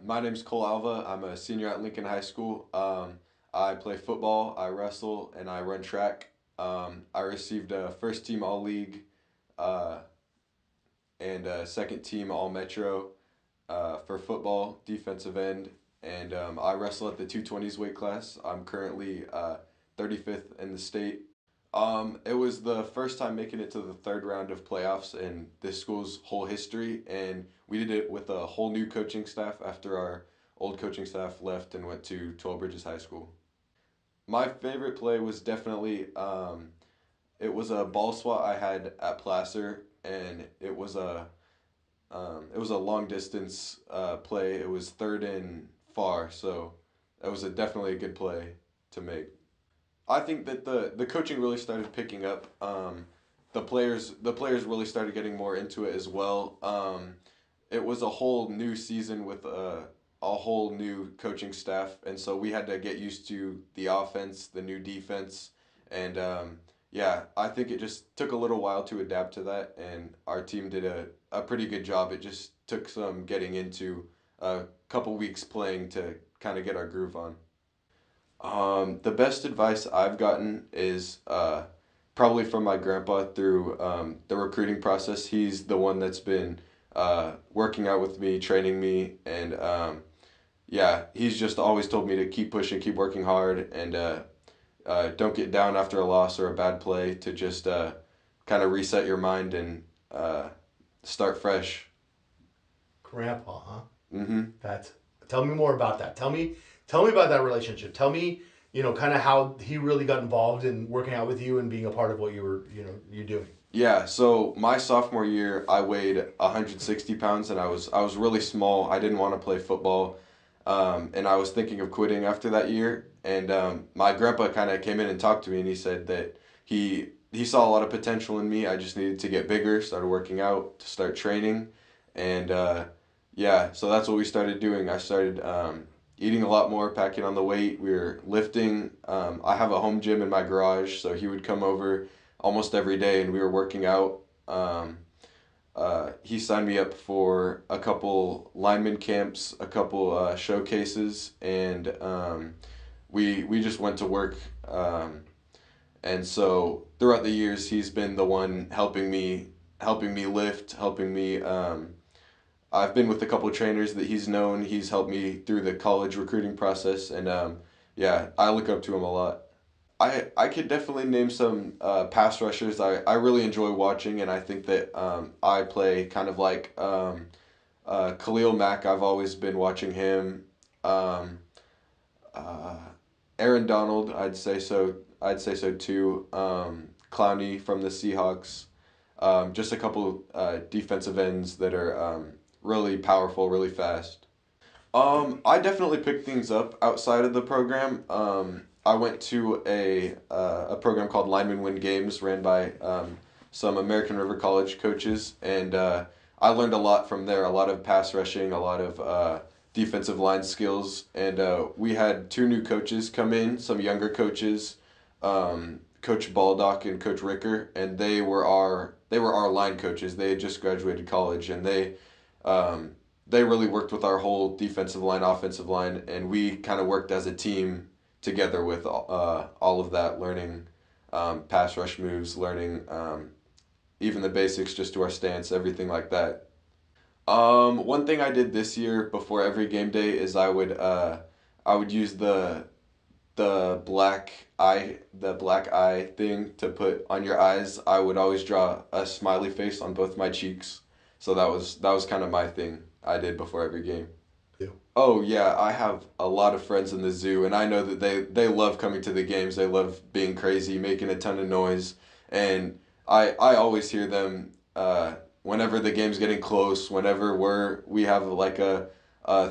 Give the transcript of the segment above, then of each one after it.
My name's Cole Alva. I'm a senior at Lincoln High School. I play football, I wrestle, and I run track. I received a first team All League uh, and a second team All Metro for football, defensive end, and I wrestle at the 220s weight class. I'm currently 35th in the state. It was the first time making it to the third round of playoffs in this school's whole history, and we did it with a whole new coaching staff after our old coaching staff left and went to 12 Bridges High School. My favorite play was definitely it was a ball swat I had at Placer, and it was a long distance play. It was third and far, so that was definitely a good play to make. I think that the coaching really started picking up. The players really started getting more into it as well. It was a whole new season with a whole new coaching staff, and so we had to get used to the offense, the new defense, and yeah, I think it just took a little while to adapt to that, and our team did a pretty good job. It just took some getting into, a couple weeks playing to kind of get our groove on. The best advice I've gotten is probably from my grandpa through the recruiting process. He's the one that's been working out with me, training me, and yeah, he's just always told me to keep pushing, keep working hard, and don't get down after a loss or a bad play, to just kind of reset your mind and uh, start fresh. Grandpa, huh? Mm-hmm. That's Tell me more about that. Tell me about that relationship. Tell me, kind of how he really got involved in working out with you and being a part of what you're doing. Yeah, so my sophomore year, I weighed 160 pounds, and I was really small. I didn't want to play football, and I was thinking of quitting after that year. And my grandpa kind of came in and talked to me, and he said that he saw a lot of potential in me. I just needed to get bigger, started working out, to start training, and yeah, so that's what we started doing. I started eating a lot more, packing on the weight. We were lifting. I have a home gym in my garage, so he would come over almost every day, and we were working out. He signed me up for a couple lineman camps, a couple showcases, and we just went to work. And so throughout the years, he's been the one helping me lift, helping me. I've been with a couple trainers that he's known. He's helped me through the college recruiting process, and yeah, I look up to him a lot. I could definitely name some pass rushers I really enjoy watching, and I think that I play kind of like Khalil Mack. I've always been watching him. Um, uh, Aaron Donald, I'd say so. I'd say so too. Clowney from the Seahawks. Just a couple defensive ends that are really powerful, really fast. I definitely picked things up outside of the program. I went to a program called Lineman Win Games, ran by some American River College coaches, and I learned a lot from there. A lot of pass rushing, a lot of defensive line skills, and we had two new coaches come in, some younger coaches, Coach Baldock and Coach Ricker, and they were our line coaches. They had just graduated college, and um, they really worked with our whole defensive line, offensive line, and we kind of worked as a team together with all of that, learning pass rush moves, learning even the basics just to our stance, everything like that. One thing I did this year before every game day is I would use the black eye thing to put on your eyes. I would always draw a smiley face on both my cheeks. So that was kind of my thing I did before every game. Yeah. Oh yeah, I have a lot of friends in the zoo, and I know that they love coming to the games. They love being crazy, making a ton of noise, and I always hear them whenever the game's getting close. Whenever we have like a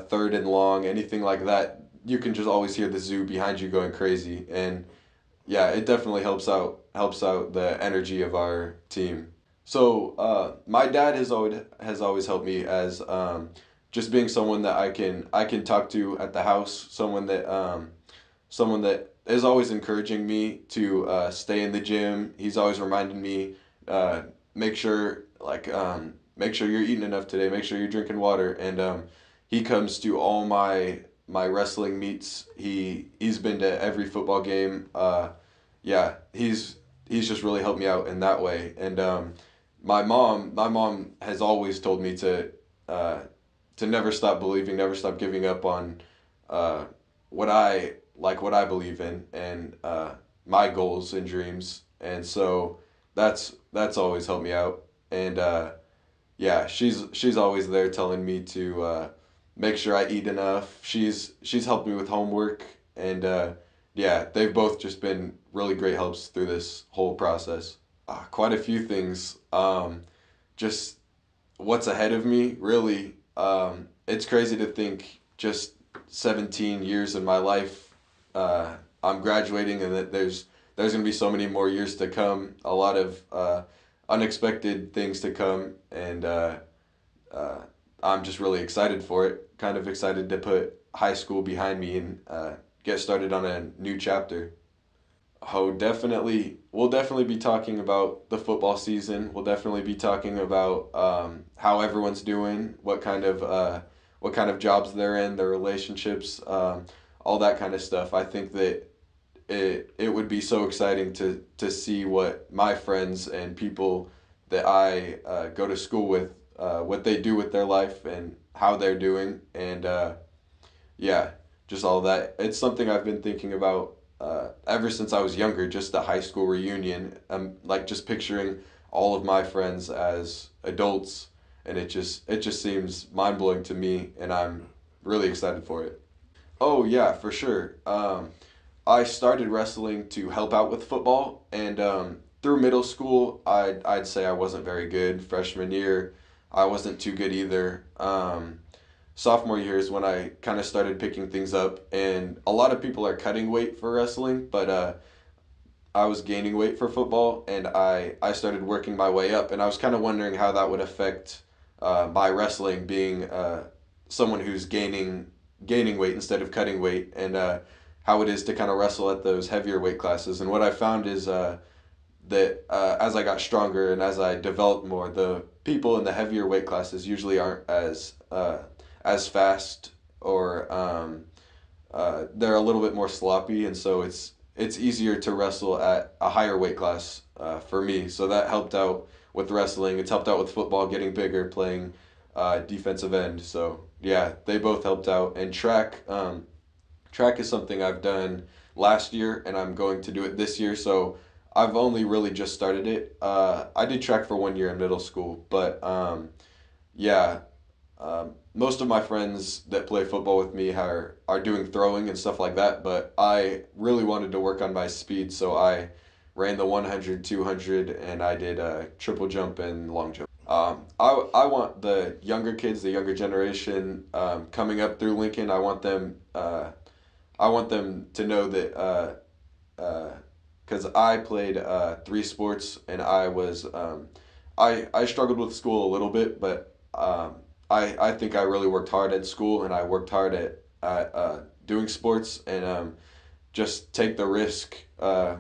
third and long, anything like that, you can just always hear the zoo behind you going crazy, and yeah, it definitely helps out the energy of our team. So my dad has always helped me as just being someone that I can talk to at the house, someone that is always encouraging me to stay in the gym. He's always reminding me, uh, make sure you're eating enough today. Make sure you're drinking water, and he comes to all my wrestling meets. He's been to every football game. Yeah, he's just really helped me out in that way. And my mom has always told me uh, to never stop believing, never stop giving up on uh, what I believe in, and my goals and dreams. And so that's always helped me out. And yeah, she's always there telling me to make sure I eat enough. She's helped me with homework, and yeah, they've both just been really great helps through this whole process. Quite a few things. Just what's ahead of me, really. It's crazy to think just 17 years in my life. I'm graduating, and that there's gonna be so many more years to come. A lot of unexpected things to come, and uh, I'm just really excited for it. Kind of excited to put high school behind me and get started on a new chapter. Oh, definitely. We'll definitely be talking about the football season. We'll definitely be talking about how everyone's doing, what kind of jobs they're in, their relationships, all that kind of stuff. I think that it would be so exciting to see what my friends and people that I go to school with, what they do with their life and how they're doing, and yeah, just all that. It's something I've been thinking about ever since I was younger. Just the high school reunion. Like just picturing all of my friends as adults, and it just seems mind blowing to me, and I'm really excited for it. Oh yeah, for sure. I started wrestling to help out with football, and through middle school, I'd say I wasn't very good. Freshman year, I wasn't too good either. Sophomore year is when I kind of started picking things up, and a lot of people are cutting weight for wrestling, but I was gaining weight for football, and I started working my way up, and I was kind of wondering how that would affect my wrestling, being someone who's gaining weight instead of cutting weight, and how it is to kind of wrestle at those heavier weight classes. And what I found is that as I got stronger and as I developed more, the people in the heavier weight classes usually aren't as fast, or they're a little bit more sloppy, and so it's easier to wrestle at a higher weight class for me. So that helped out with wrestling. It's helped out with football, getting bigger, playing defensive end. So yeah, they both helped out. And track is something I've done last year, and I'm going to do it this year. So I've only really just started it. I did track for 1 year in middle school, but yeah, most of my friends that play football with me are doing throwing and stuff like that, but I really wanted to work on my speed, so I ran the 100, 200, and I did triple jump and long jump. I want the younger kids, the younger generation coming up through Lincoln, I want them to know that because I played three sports, and I struggled with school a little bit, but I think I really worked hard at school, and I worked hard at doing sports, and just take the risk to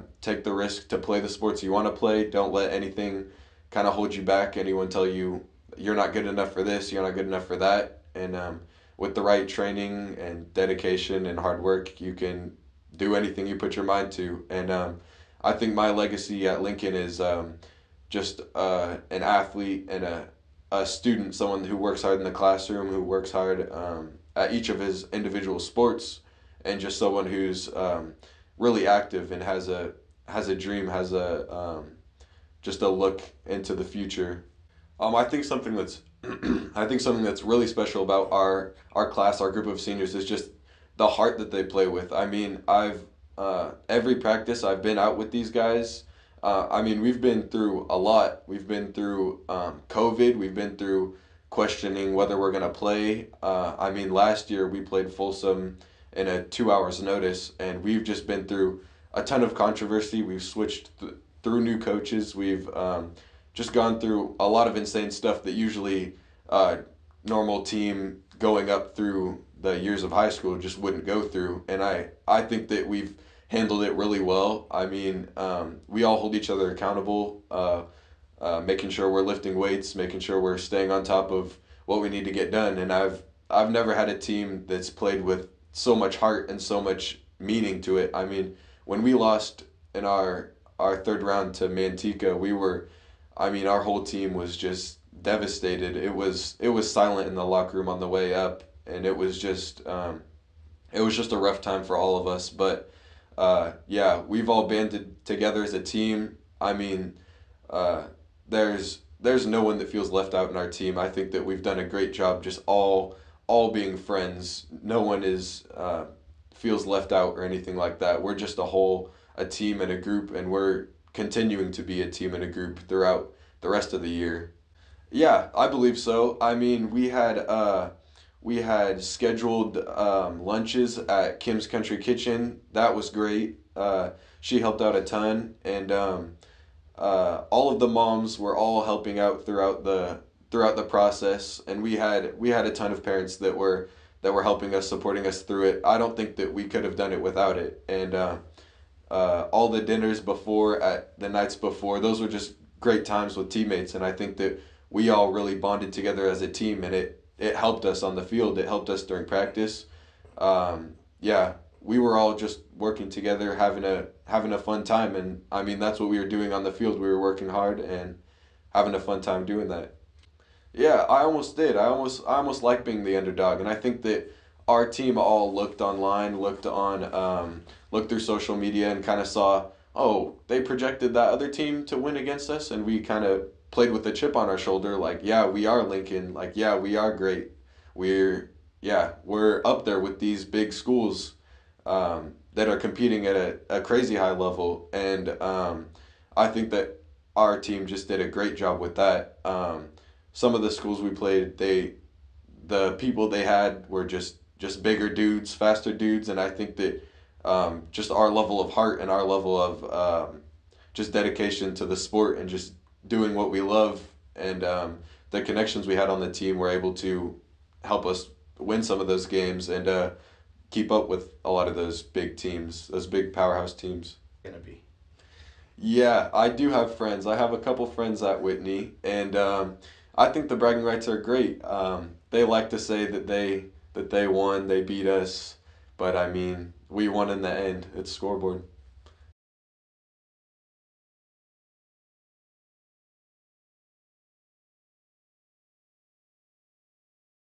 play the sports you want to play. Don't let anything kind of hold you back. Anyone tell you you're not good enough for this, you're not good enough for that, and with the right training and dedication and hard work, you can do anything you put your mind to. And I think my legacy at Lincoln is just an athlete and a student, someone who works hard in the classroom, who works hard at each of his individual sports, and just someone who's really active and has a dream, has a just a look into the future. I think something that's I think something that's really special about our class, our group of seniors, is just the heart that they play with. I mean, I've every practice I've been out with these guys. I mean, we've been through a lot. We've been through COVID. We've been through questioning whether we're gonna play. I mean, last year we played Folsom in a 2 hours notice, and we've just been through a ton of controversy. We've switched through new coaches. We've just gone through a lot of insane stuff that usually normal team going up through the years of high school just wouldn't go through. And I think that we've handled it really well. I mean, we all hold each other accountable, making sure we're lifting weights, making sure we're staying on top of what we need to get done. And I've never had a team that's played with so much heart and so much meaning to it. I mean, when we lost in our third round to Manteca, I mean, our whole team was just devastated. It was silent in the locker room on the way up, and it was just a rough time for all of us. But yeah, we've all banded together as a team. I mean, uh, there's no one that feels left out in our team. I think that we've done a great job, just all being friends. No one is feels left out or anything like that. We're just a team and a group, and we're continuing to be a team and a group throughout the rest of the year. Yeah, I believe so. I mean, we had scheduled lunches at Kim's Country Kitchen. That was great. She helped out a ton, and all of the moms were all helping out throughout the process, and we had a ton of parents that were helping us, supporting us through it. I don't think that we could have done it without it, and all the dinners before, at the nights before, those were just great times with teammates, and I think that we all really bonded together as a team, and it helped us on the field. It helped us during practice. Yeah, we were all just working together, having a fun time, and I mean that's what we were doing on the field. We were working hard and having a fun time doing that. Yeah, I almost did. I almost like being the underdog, and I think that our team all looked online, looked through social media, and kind of saw, oh, they projected that other team to win against us, and we kind of played with a chip on our shoulder, like, yeah, we are Lincoln, like, yeah, we are great. We're up there with these big schools that are competing at a crazy high level, and I think that our team just did a great job with that. Some of the schools we played, the people they had were just bigger dudes, faster dudes, and I think that just our level of heart and our level of just dedication to the sport and just doing what we love, and the connections we had on the team were able to help us win some of those games and keep up with a lot of those big teams, those big powerhouse teams. Gonna be. Yeah, I do have friends. I have a couple friends at Whitney, and I think the bragging rights are great. They like to say that they won, they beat us, but I mean, we won in the end. It's scoreboard.